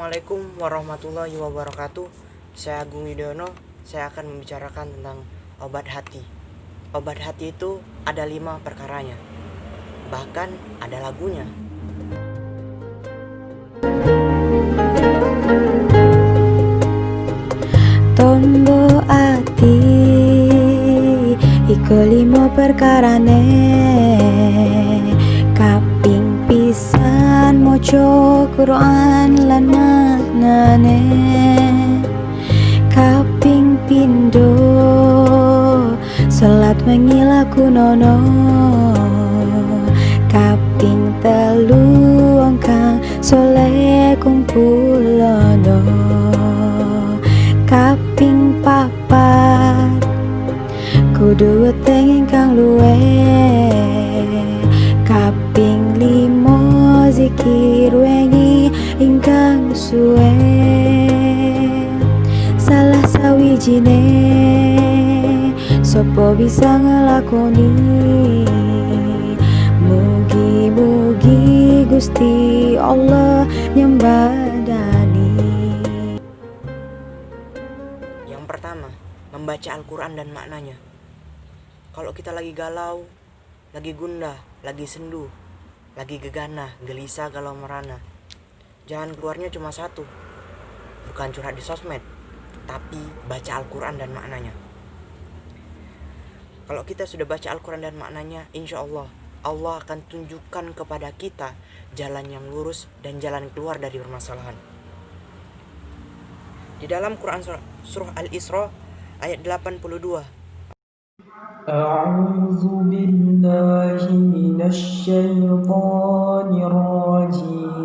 Assalamualaikum warahmatullahi wabarakatuh. Saya Agung Widono. Saya akan membicarakan tentang obat hati. Obat hati itu ada 5 perkaranya. Bahkan ada lagunya. Tombo ati iku 5 perkarane, kaping pisan maca Quran lan maknane, kaping pindho salat wengi lakunono, kaping telu wong kang soleh kumpulono, kaping papat kudu weteng ingkang luwih, kaping 5 zikir wengi ingkang suwe. Salah sawijine sopo bisa ngelakoni, mugi-mugi Gusti Allah nyembadani. Yang pertama, membaca Al-Quran dan maknanya. Kalau kita lagi galau, lagi gundah, lagi sendu, lagi gegana, gelisah, galau merana, jalan keluarnya cuma satu. Bukan curhat di sosmed, tapi baca Al-Quran dan maknanya. Kalau kita sudah baca Al-Quran dan maknanya, insya Allah akan tunjukkan kepada kita jalan yang lurus dan jalan keluar dari permasalahan. Di dalam Quran surah Al-Isra ayat 82, A'udzu billahi minasyaitonir rajim.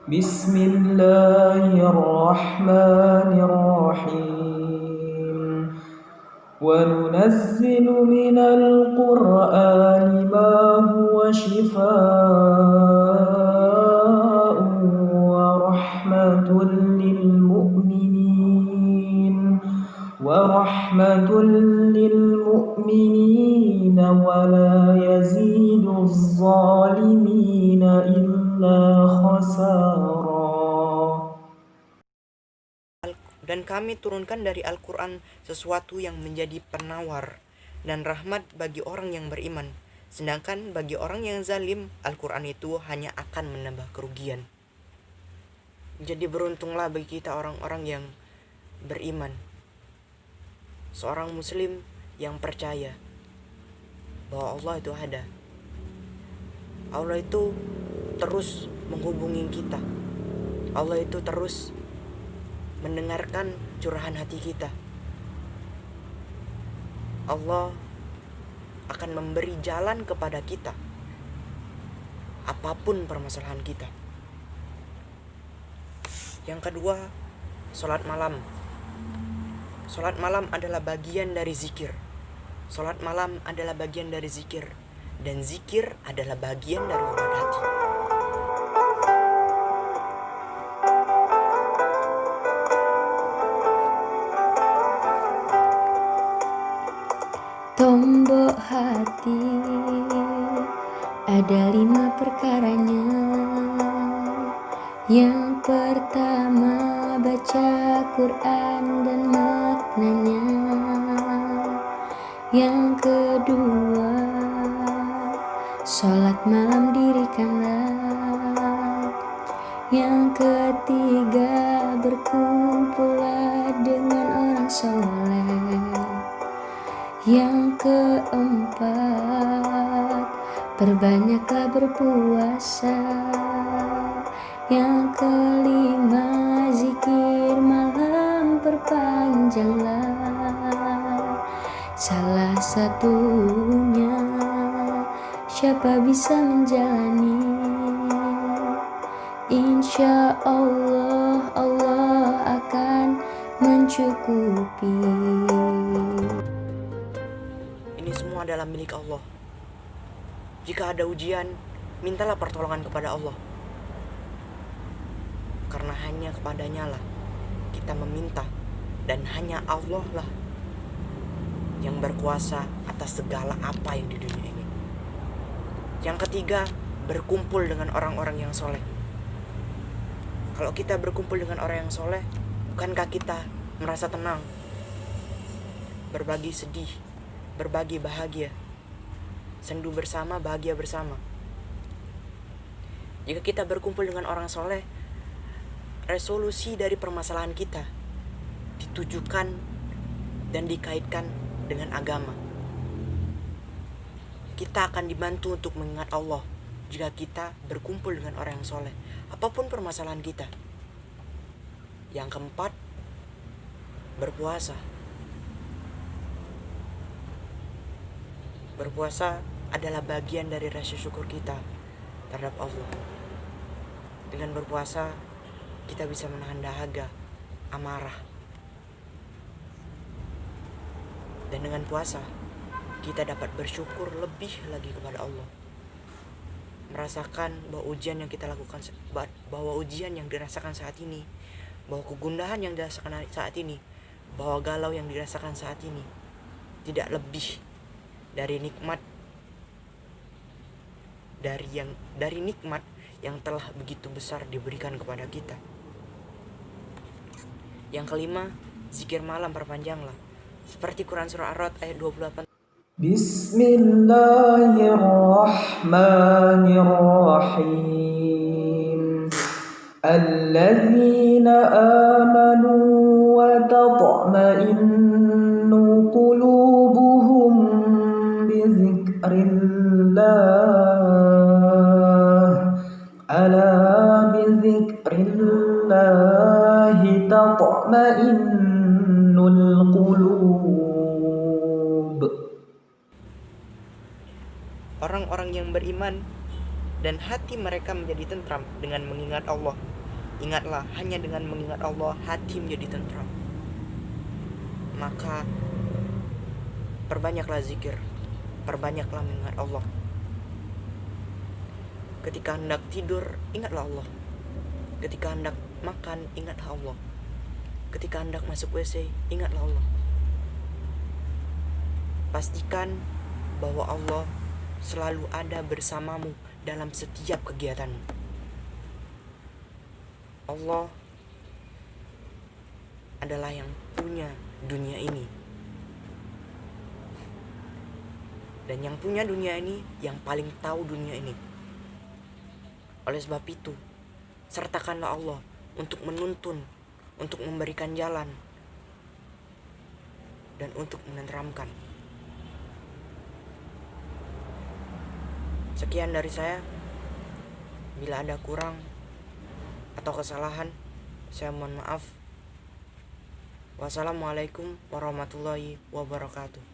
Bismillahirrahmanirrahim. Wa nunazzilu minal Qur'ani ma huwa shifaa'un wa rahmatun lil mu'minin wa la yazidu az-zalimina illa khasara. dan kami turunkan dari Al-Quran sesuatu yang menjadi penawar dan rahmat bagi orang yang beriman. Sedangkan bagi orang yang zalim, Al-Quran itu hanya akan menambah kerugian. Jadi beruntunglah bagi kita orang-orang yang beriman, seorang muslim yang percaya bahwa Allah itu ada. Allah itu terus menghubungi kita. Allah itu terus mendengarkan curahan hati kita. Allah akan memberi jalan kepada kita apapun permasalahan kita. Yang kedua, sholat malam. Sholat malam adalah bagian dari zikir. Sholat malam adalah bagian dari zikir, dan zikir adalah bagian dari obat hati. Tombok hati ada 5 perkaranya. Yang pertama, baca Quran dan maknanya. Yang kedua, sholat malam dirikanlah. Yang ketiga, berkumpullah dengan orang soleh. Yang keempat, perbanyaklah berpuasa. Yang kelima, zikir malam perpanjanglah. Salah satunya, siapa bisa menjalani? Insya Allah, Allah akan mencukupi. Ini semua adalah milik Allah. Jika ada ujian, mintalah pertolongan kepada Allah. Karena hanya kepadanya lah kita meminta, dan hanya Allah lah yang berkuasa atas segala apa yang di dunia ini. Yang ketiga, berkumpul dengan orang-orang yang soleh. Kalau kita berkumpul dengan orang yang soleh, bukankah kita merasa tenang, berbagi sedih, berbagi bahagia, sendu bersama, bahagia bersama? Jika kita berkumpul dengan orang soleh, resolusi dari permasalahan kita ditujukan dan dikaitkan dengan agama. Kita akan dibantu untuk mengingat Allah jika kita berkumpul dengan orang yang soleh, apapun permasalahan kita. Yang keempat, berpuasa. Berpuasa adalah bagian dari rasa syukur kita terhadap Allah. Dengan berpuasa, kita bisa menahan dahaga, amarah. Dan dengan puasa, kita dapat bersyukur lebih lagi kepada Allah. Merasakan bahwa ujian yang kita lakukan, bahwa ujian yang dirasakan saat ini, bahwa kegundahan yang dirasakan saat ini, bahwa galau yang dirasakan saat ini tidak lebih dari nikmat dari nikmat yang telah begitu besar diberikan kepada kita. Yang kelima, zikir malam perpanjanglah. Seperti Quran surah Ar-Ra'd ayat 28. Bismillahirrahmanirrahim. Alladzina amanu wa tatma'innu qulubuhum bi dzikrillah. Ala bi dzikrillah tatma'innul qulub. Orang-orang yang beriman dan hati mereka menjadi tentram dengan mengingat Allah. Ingatlah, hanya dengan mengingat Allah hati menjadi tentram. Maka perbanyaklah zikir, perbanyaklah mengingat Allah. Ketika hendak tidur, ingatlah Allah. Ketika hendak makan, ingatlah Allah. Ketika hendak masuk WC, ingatlah Allah. Pastikan bahwa Allah selalu ada bersamamu dalam setiap kegiatanmu. Allah adalah yang punya dunia ini. Dan yang punya dunia ini yang paling tahu dunia ini. Oleh sebab itu, sertakanlah Allah untuk menuntun, untuk memberikan jalan, dan untuk menenteramkan. Sekian dari saya. Bila ada kurang atau kesalahan, saya mohon maaf. Wassalamualaikum warahmatullahi wabarakatuh.